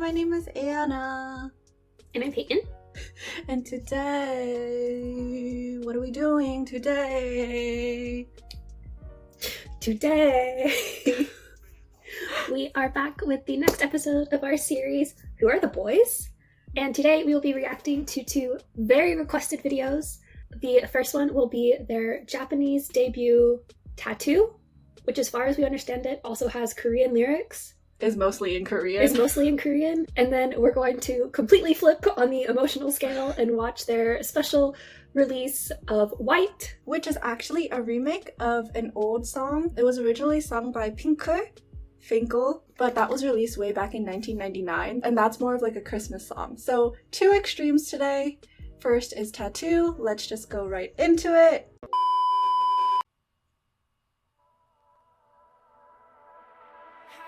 my name is Anna. And I'm Peyton. And today, what are we doing today? Today, we are back with the next episode of our series, Who Are the Boys? And today we will be reacting to two very requested videos. The first one will be their Japanese debut Tattoo, which as far as we understand it also has Korean lyrics. Is mostly in Korean. And then we're going to completely flip on the emotional scale and watch their special release of White, which is actually a remake of an old song. It was originally sung by Finkel, but that was released way back in 1999, and that's more of like a Christmas song. So two extremes today. First is Tattoo. Let's just go right into it.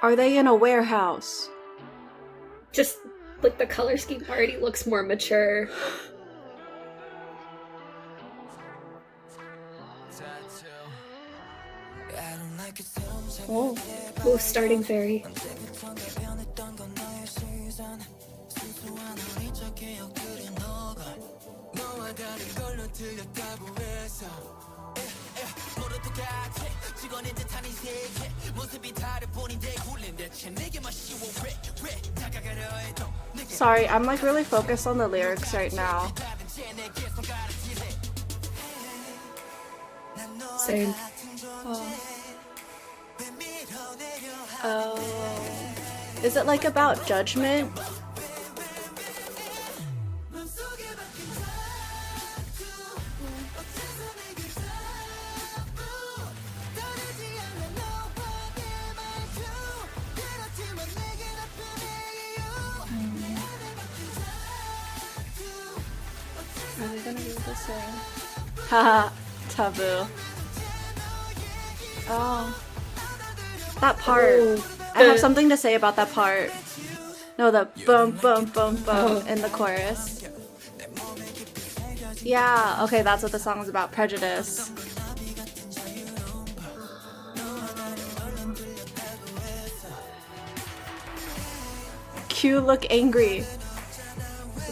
Are they in a warehouse? Just like the color scheme already looks more mature. Oh, starting very. Sorry, I'm like really focused on the lyrics right now. Same. Oh. Is it like about judgment? Are they gonna be able to sing? Haha, taboo. Oh. That part. Ooh, I have something to say about that part. No, the boom, boom, boom, boom in the chorus. Yeah, okay, that's what the song is about. Prejudice. Q look angry.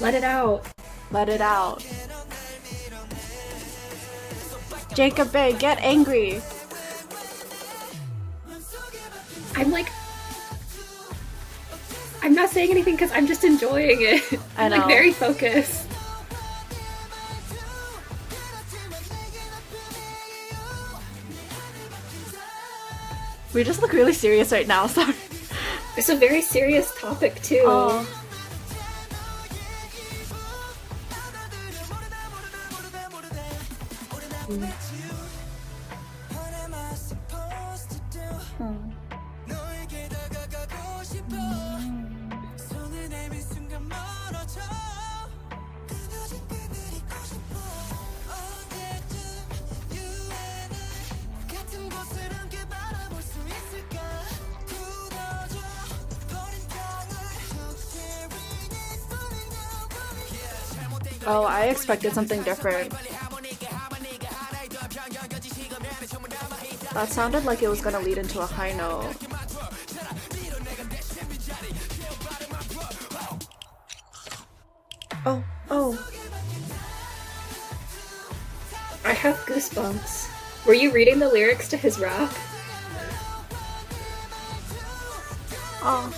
Let it out. Let it out. Jacob Bay, get angry. I'm not saying anything because I'm just enjoying it. I know. Like very focused. We just look really serious right now, sorry. It's a very serious topic too. Oh. Oh, I expected something different. That sounded like it was gonna lead into a high note. Oh. I have goosebumps. Were you reading the lyrics to his rap? Oh.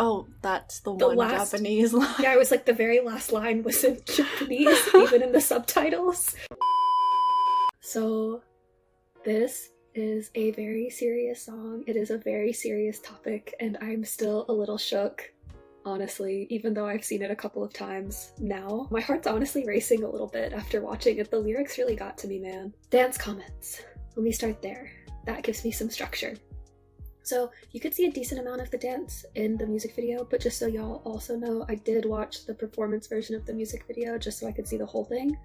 Oh, that's the one last Japanese line. Yeah, I was like, the very last line was in Japanese, even in the subtitles. So, this is a very serious song. It is a very serious topic, and I'm still a little shook honestly, even though I've seen it a couple of times now. My heart's honestly racing a little bit after watching it. The lyrics really got to me, man. Dance comments. Let me start there. That gives me some structure. So you could see a decent amount of the dance in the music video, but just so y'all also know, I did watch the performance version of the music video just so I could see the whole thing.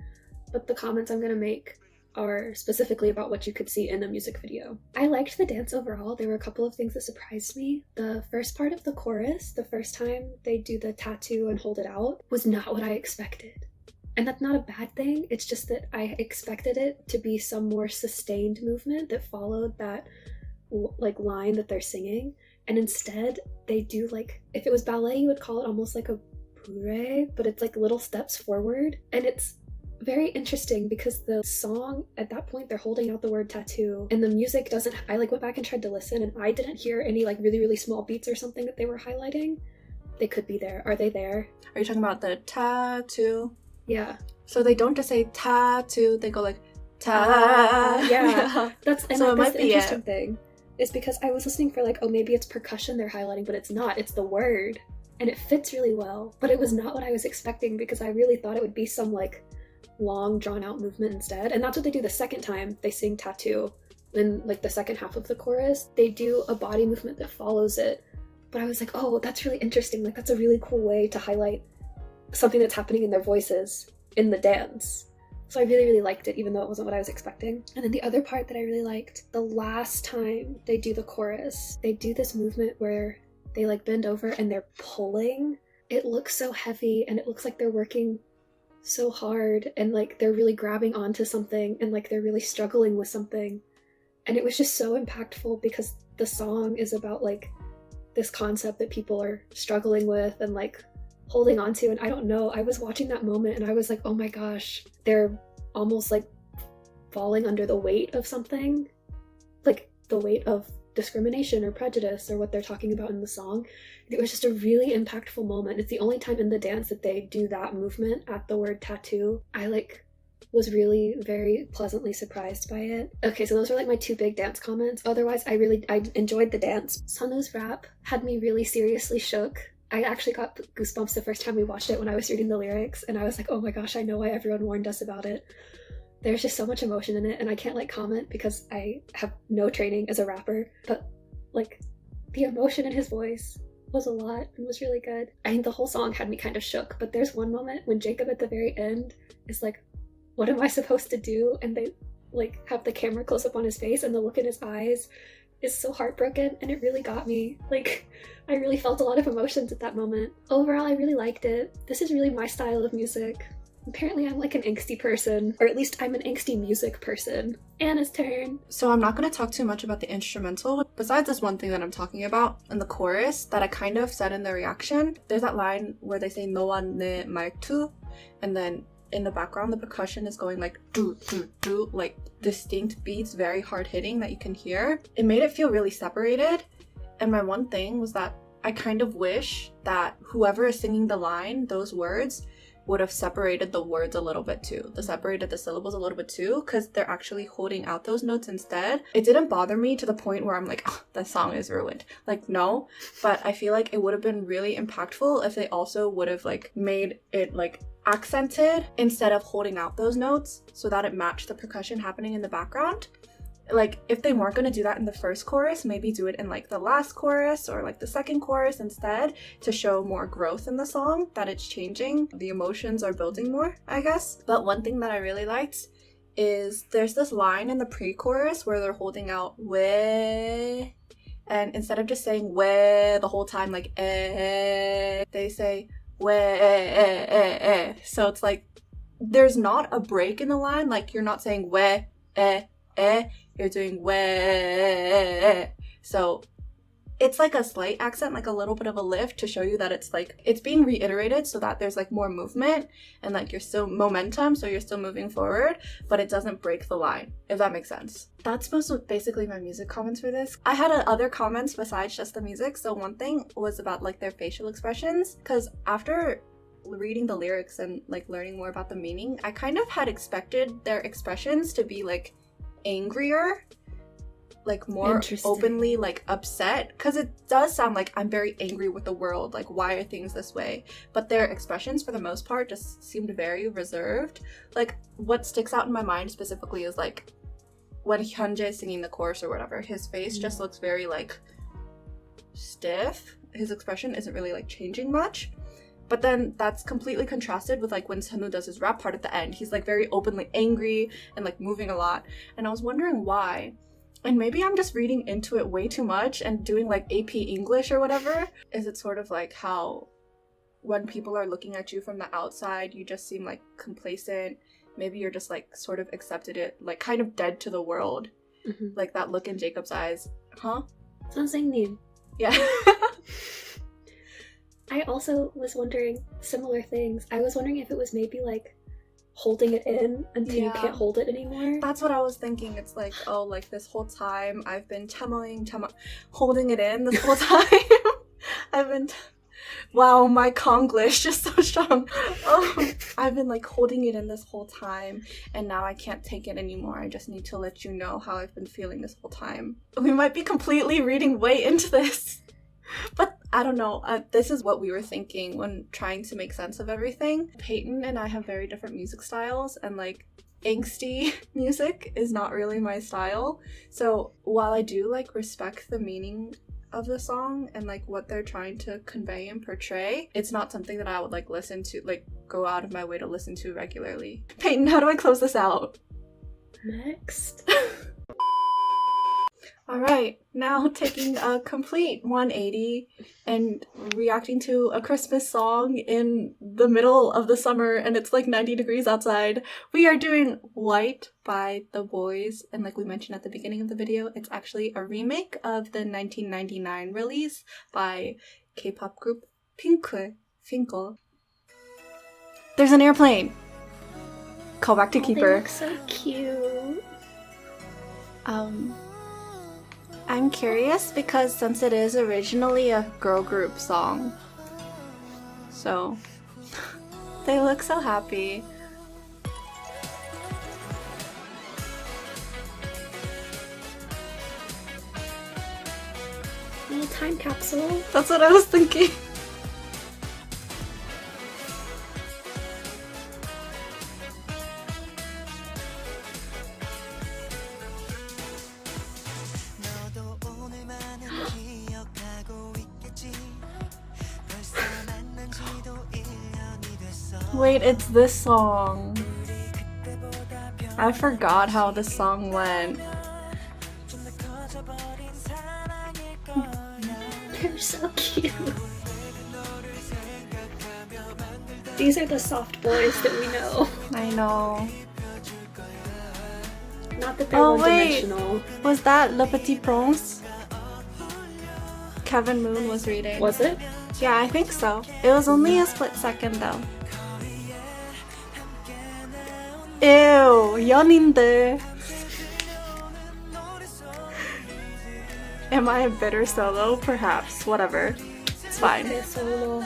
But the comments I'm gonna make are specifically about what you could see in a music video. I liked the dance overall. There were a couple of things that surprised me. The first part of the chorus, the first time they do the tattoo and hold it out, was not what I expected. And that's not a bad thing, it's just that I expected it to be some more sustained movement that followed that like line that they're singing, and instead they do like, if it was ballet you would call it almost like a bourrée, but it's like little steps forward, and it's very interesting because the song at that point they're holding out the word tattoo and the music doesn't, I like went back and tried to listen and I didn't hear any like really small beats or something that they were highlighting. They could be there. Are they there? Are you talking about the tattoo? Yeah. So they don't just say tattoo, they go like ta. Yeah. That's and so like, it that's might the be interesting it. thing. Is because I was listening for like, oh, maybe it's percussion they're highlighting, but it's not. It's the word. And it fits really well. But it was not what I was expecting because I really thought it would be some like long drawn out movement instead. And that's what they do the second time they sing tattoo. In like the second half of the chorus, they do a body movement that follows it. But I was like, oh, that's really interesting. Like that's a really cool way to highlight something that's happening in their voices in the dance. So I really liked it, even though it wasn't what I was expecting. And then the other part that I really liked, the last time they do the chorus, they do this movement where they like bend over and they're pulling. It looks so heavy and it looks like they're working so hard and like they're really grabbing onto something and like they're really struggling with something. And it was just so impactful because the song is about like this concept that people are struggling with and like holding on to. And I don't know, I was watching that moment and I was like, oh my gosh, they're almost like falling under the weight of something, like the weight of discrimination or prejudice or what they're talking about in the song. It was just a really impactful moment. It's the only time in the dance that they do that movement at the word tattoo. I like was really very pleasantly surprised by it. Okay, so those were like my two big dance comments. Otherwise, I enjoyed the dance. Sunwoo's rap had me really seriously shook. I actually got goosebumps the first time we watched it when I was reading the lyrics, and I was like, oh my gosh, I know why everyone warned us about it. There's just so much emotion in it, and I can't like comment because I have no training as a rapper, but like the emotion in his voice was a lot and was really good. I think the whole song had me kind of shook, but there's one moment when Jacob at the very end is like, what am I supposed to do? And they like have the camera close up on his face and the look in his eyes is so heartbroken, and it really got me. Like, I really felt a lot of emotions at that moment. Overall, I really liked it. This is really my style of music. Apparently I'm like an angsty person, or at least I'm an angsty music person. Anna's turn. So I'm not going to talk too much about the instrumental, besides this one thing that I'm talking about in the chorus that I kind of said in the reaction. There's that line where they say 너와 내 말투, and then in the background the percussion is going like do do do, like distinct beats, very hard hitting that you can hear. It made it feel really separated, and my one thing was that I kind of wish that whoever is singing the line, those words, would have separated the words a little bit too. Separated the syllables a little bit too, because they're actually holding out those notes instead. It didn't bother me to the point where I'm like, oh, the song is ruined. Like, no. But I feel like it would have been really impactful if they also would have like made it like accented instead of holding out those notes so that it matched the percussion happening in the background. Like, if they weren't going to do that in the first chorus, maybe do it in like the last chorus or like the second chorus instead, to show more growth in the song, that it's changing, the emotions are building more, I guess. But one thing that I really liked is there's this line in the pre-chorus where they're holding out we, and instead of just saying we the whole time like they say we. So it's like there's not a break in the line, like you're not saying we you're doing we. So it's like a slight accent, like a little bit of a lift to show you that it's like it's being reiterated so that there's like more movement and like you're still momentum, so you're still moving forward, but it doesn't break the line, if that makes sense. That's basically my music comments for this. I had other comments besides just the music. So one thing was about like their facial expressions, because after reading the lyrics and like learning more about the meaning, I kind of had expected their expressions to be like angrier, like more Interesting. openly like upset, because it does sound like I'm very angry with the world, like why are things this way, but their expressions for the most part just seemed very reserved. Like what sticks out in my mind specifically is like when Hyunjae is singing the chorus or whatever, his face just looks very like stiff. His expression isn't really like changing much. But then that's completely contrasted with like when Sunwoo does his rap part at the end. He's like very openly angry and like moving a lot. And I was wondering why. And maybe I'm just reading into it way too much and doing like AP English or whatever. Is it sort of like how when people are looking at you from the outside, you just seem like complacent? Maybe you're just like sort of accepted it, like kind of dead to the world. Mhm. Like that look in Jacob's eyes. Huh? Something new. Yeah. I also was wondering similar things. I was wondering if it was maybe like holding it in until you Yeah. can't hold it anymore. That's what I was thinking. It's like, oh, like this whole time I've been holding it in this whole time. I've been, wow, my Konglish is so strong. Oh, I've been like holding it in this whole time, and now I can't take it anymore. I just need to let you know how I've been feeling this whole time. We might be completely reading way into this. But I don't know, this is what we were thinking when trying to make sense of everything. Peyton and I have very different music styles, and like angsty music is not really my style. So while I do like respect the meaning of the song and like what they're trying to convey and portray, it's not something that I would like listen to, like go out of my way to listen to regularly. Peyton, how do I close this out? Next. Alright, now taking a complete 180 and reacting to a Christmas song in the middle of the summer and it's like 90 degrees outside. We are doing White by The Boys, and like we mentioned at the beginning of the video, it's actually a remake of the 1999 release by K-pop group Finkel. There's an airplane! Call back to They Keeper. look so cute. I'm curious because since it is originally a girl group song, so they look so happy. Little time capsule. That's what I was thinking. Wait, it's this song. I forgot how this song went. They're so cute. These are the soft boys that we know. I know. Not that they're Oh, wait. one-dimensional. Was that Le Petit Prince? Kevin Moon was reading. Was it? Yeah, I think so. It was only a split second though. Ew, 연인들. Am I a bitter solo? Perhaps. Whatever. It's fine. Okay, solo.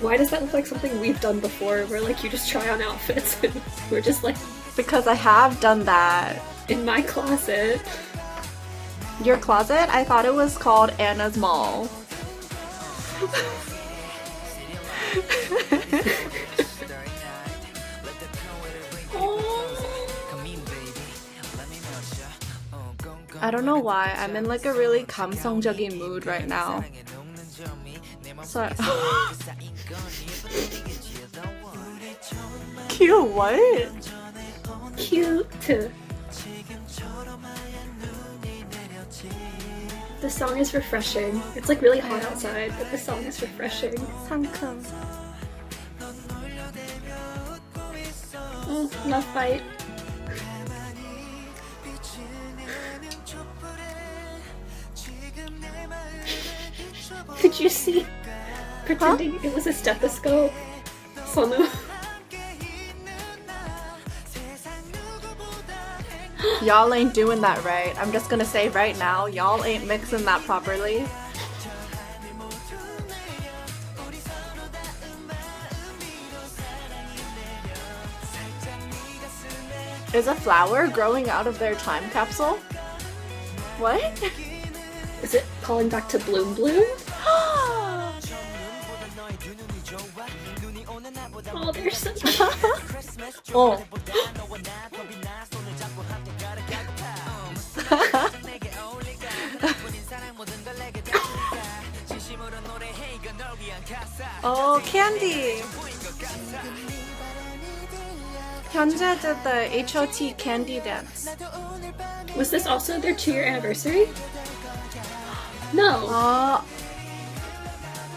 Why does that look like something we've done before, where like you just try on outfits and we're just like Because I have done that. in my closet? Your closet? I thought it was called Anna's Mall. I don't know why. I'm in like a really 감성적인 mood right now. So cute what? Cute. The song is refreshing. It's like really hot outside, but the song is refreshing. 상큼. Oh, love bite. Did you see? Pretending it was a stethoscope. Sonu. Y'all ain't doing that right. I'm just gonna say right now, y'all ain't mixing that properly. Is a flower growing out of their time capsule? What? Is it calling back to Bloom Bloom? Oh, they're so cute. Oh. Oh, Candy! Hyunjae did the HOT Candy dance. Was this also their 2-year anniversary? No,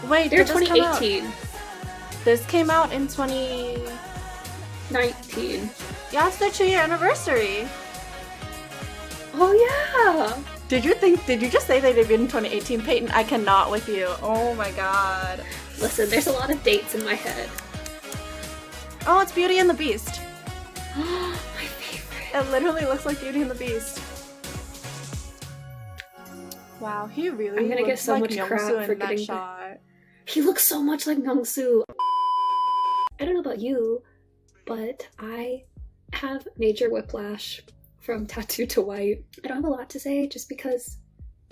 Wait, they're did this come out? 2018, This came out in 20... 19. Yeah, it's their 2-year anniversary. Oh yeah! Did you just say they debuted in 2018, Peyton? I cannot with you. Oh my god. Listen, there's a lot of dates in my head. Oh, it's Beauty and the Beast. My favorite. It literally looks like Beauty and the Beast. Wow, he really I'm gonna get looks so like much crap Myungsu for in that getting shot. He looks so much like Myungsu. I don't know about you, but I have major whiplash from Tattoo to White. I don't have a lot to say just because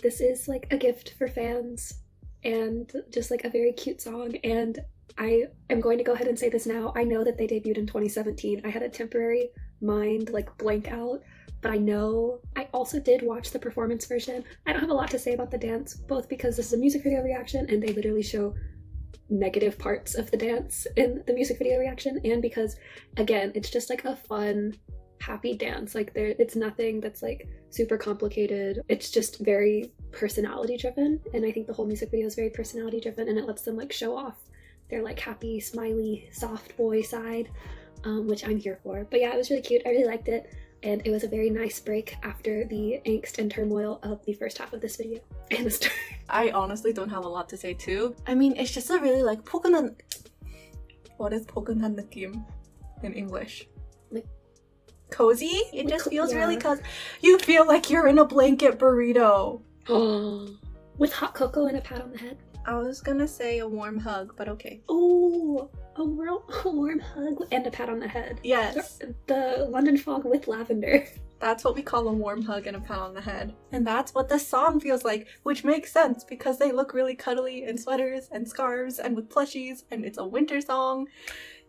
this is like a gift for fans and just like a very cute song, and I am going to go ahead and say this now. I know that they debuted in 2017. I had a temporary mind like blank out, but I know I also did watch the performance version. I don't have a lot to say about the dance, both because this is a music video reaction and they literally show negative parts of the dance in the music video reaction, and because again it's just like a fun happy dance. Like it's nothing that's like super complicated. It's just very personality driven, and I think the whole music video is very personality driven, and it lets them like show off their like happy smiley soft boy side, which I'm here for. But yeah, it was really cute. I really liked it, and it was a very nice break after the angst and turmoil of the first half of this video and the start. I honestly don't have a lot to say too. I mean, it's just a really like 포근한... What is 포근한 느낌 in English? Like cozy? It just feels yeah. really cozy. You feel like you're in a blanket burrito. With hot cocoa and a pat on the head. I was gonna say a warm hug, but okay. Oh, a warm hug and a pat on the head. Yes. The London fog with lavender. That's what we call a warm hug and a pat on the head. And that's what this song feels like, which makes sense because they look really cuddly in sweaters and scarves and with plushies, and it's a winter song.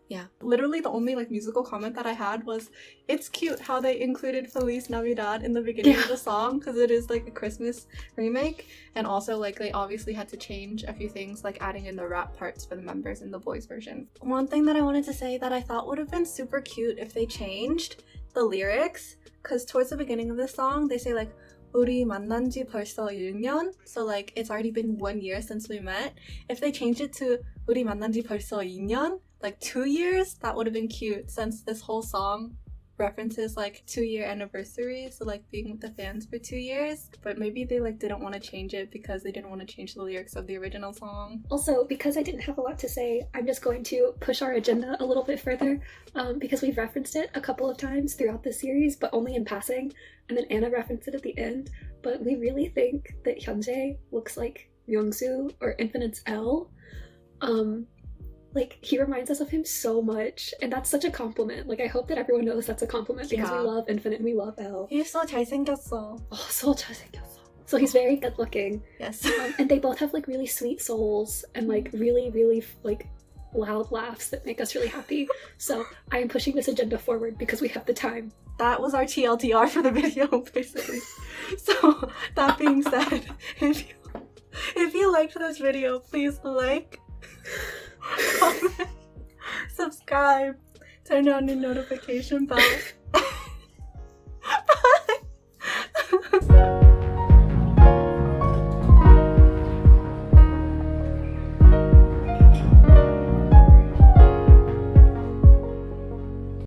Yeah. Literally the only like musical comment that I had was, it's cute how they included Feliz Navidad in the beginning of the song because it is like a Christmas remake, and also like they obviously had to change a few things like adding in the rap parts for the members in the boys version. One thing that I wanted to say that I thought would have been super cute if they changed the lyrics, because towards the beginning of the song they say like 우리 만난 지 벌써 1년, so like it's already been 1 year since we met. If they changed it to 우리 만난 지 벌써 2년, like 2 years, that would have been cute since this whole song references like 2-year anniversary, so like being with the fans for 2 years. But maybe they like didn't want to change it because they didn't want to change the lyrics of the original song. Also, because I didn't have a lot to say, I'm just going to push our agenda a little bit further, because we've referenced it a couple of times throughout this series, but only in passing, and then Anna referenced it at the end. But we really think that Hyunjae looks like Myungsu or Infinite's L. Like, he reminds us of him so much, and that's such a compliment. Like, I hope that everyone knows that's a compliment because we love Infinite and we love L. He's so 잘생겼어. Oh, so 잘생겼어. So he's very good looking. Yes. And they both have like really sweet souls and like really, really like loud laughs that make us really happy. So I am pushing this agenda forward because we have the time. That was our TLDR for the video, basically. So, that being said, if you liked this video, please like, comment, subscribe, turn on the notification bell,